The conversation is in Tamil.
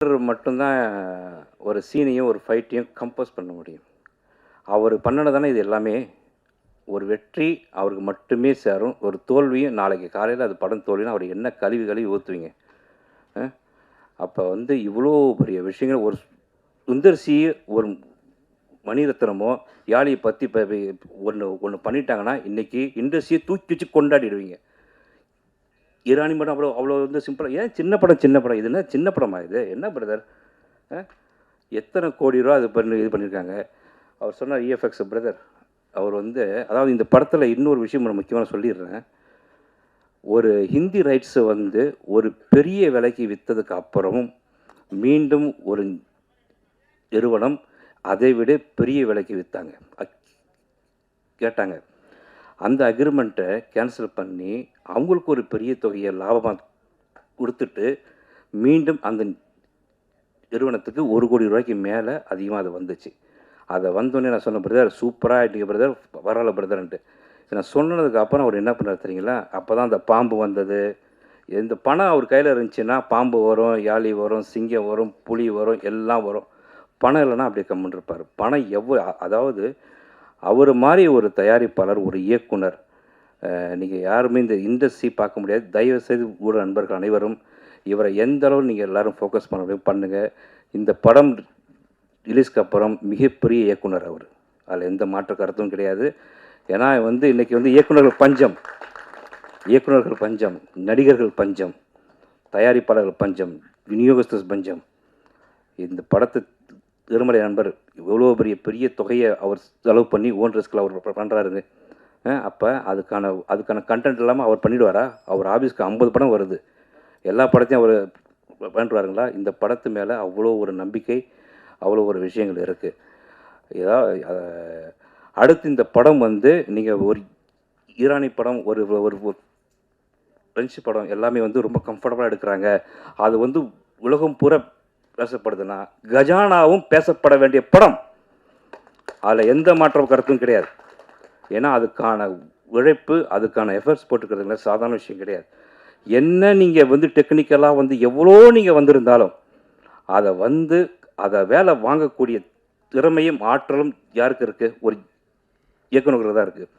மட்டும்தான் ஒரு சீனையும் ஒரு ஃபைட்டையும் கம்போஸ் பண்ண முடியும். அவர் பண்ணுனது தானே இது எல்லாமே. ஒரு வெற்றி அவருக்கு மட்டுமே சேரும். ஒரு தோல்வியும் நாளைக்கு காலையில் அது படம் தோல்வினா அவர் என்ன கழுவி கழுவி ஊற்றுவீங்க. அப்போ வந்து இவ்வளோ பெரிய விஷயங்கள் ஒரு சுந்தர் சி ஒரு மணிரத்னமோ யாழியை பற்றி இப்போ ஒன்று பண்ணிட்டாங்கன்னா இன்றைக்கி இண்டஸ்ட்ரியை தூக்கி வச்சு கொண்டாடிடுவீங்க. ஈரானி படம் அவ்வளோ வந்து சிம்பிளாக ஏன் சின்ன படம் இது என்ன சின்ன படமா இது என்ன பிரதர்? எத்தனை கோடி ரூபா இது பண்ணியிருக்காங்க. அவர் சொன்னார் இஎஃப்எக்ஸ் பிரதர். அவர் வந்து அதாவது இந்த படத்தில் இன்னொரு விஷயம் முக்கியமாக சொல்லிடுறேன். ஒரு ஹிந்தி ரைட்ஸை வந்து ஒரு பெரிய விலைக்கு விற்றதுக்கு அப்புறமும் மீண்டும் ஒரு நிறுவனம் அதை விட பெரிய விலைக்கு விற்றாங்க கேட்டாங்க. அந்த அக்ரிமெண்ட்டை கேன்சல் பண்ணி அவங்களுக்கு ஒரு பெரிய தொகையை லாபமாக கொடுத்துட்டு மீண்டும் அந்த நிறுவனத்துக்கு 1 கோடி ரூபாய்க்கு மேலே அதிகமாக அது வந்துச்சு. அதை வந்தோடனே நான் சொன்ன பிரதர் சூப்பராக ஆகிட்டீங்க பிரதர், வரல பிரதர்ன்ட்டு. நான் சொன்னதுக்கு அப்புறம் அவர் என்ன பண்ணார் தெரியுங்களா? அப்போ தான் அந்த பாம்பு வந்தது. இந்த பணம் அவர் கையில் இருந்துச்சுன்னா பாம்பு வரும், யாழி வரும், சிங்கம் வரும், புலி வரும், எல்லாம் வரும். பணம் இல்லைன்னா அப்படியே கம்முன்னு இருப்பார். பணம் அதாவது அவர் மாதிரி ஒரு தயாரிப்பாளர், ஒரு இயக்குனர் நீங்கள் யாருமே இந்த இண்டஸ்ட்ரி பார்க்க முடியாது. தயவுசெய்து ஊட நண்பர்கள் அனைவரும் இவரை எந்த அளவு நீங்கள் எல்லோரும் ஃபோக்கஸ் பண்ண பண்ணுங்கள். இந்த படம் ரிலீஸ்க்கு அப்புறம் மிகப்பெரிய இயக்குனர் அவர், அதில் எந்த மாற்று கருத்தும் கிடையாது. ஏன்னா வந்து இன்றைக்கி வந்து இயக்குநர்கள் பஞ்சம், நடிகர்கள் பஞ்சம், தயாரிப்பாளர்கள் பஞ்சம், விநியோகஸ்தர் பஞ்சம். இந்த படத்தை திருமலை நண்பர் எவ்வளோ பெரிய தொகையை அவர் செலவு பண்ணி ஓன் ரிஸ்கில் அவர் பண்ணுறாருங்க. அப்போ அதுக்கான கண்டென்ட் இல்லாமல் அவர் பண்ணிவிடுவாரா? அவர் ஆஃபீஸ்க்கு 50 படம் வருது, எல்லா படத்தையும் அவர் பண்ணிடுவாருங்களா? இந்த படத்து மேலே அவ்வளோ ஒரு நம்பிக்கை, அவ்வளோ ஒரு விஷயங்கள் இருக்குது. ஏதாவது அடுத்து இந்த படம் வந்து நீங்கள் ஒரு ஈரானி படம், ஒரு ஃப்ரெஞ்சு படம் எல்லாமே வந்து ரொம்ப கம்ஃபர்டபுளாக எடுக்கிறாங்க. அது வந்து உலகம் பூரா பேசப்படுதுன்னா கஜானாவும் பேசப்பட வேண்டிய படம். அதில் எந்த மாற்ற கருத்தும் கிடையாது. ஏன்னா அதுக்கான உழைப்பு, அதுக்கான எஃபர்ட்ஸ் போட்டுக்கிறதுல சாதாரண விஷயம் கிடையாது. என்ன நீங்கள் வந்து டெக்னிக்கலாக வந்து எவ்வளோ நீங்கள் வந்திருந்தாலும் அதை வேலை வாங்கக்கூடிய திறமையும் ஆற்றலும் யாருக்கு இருக்குது? ஒரு இயக்குநர்கள் தான் இருக்குது.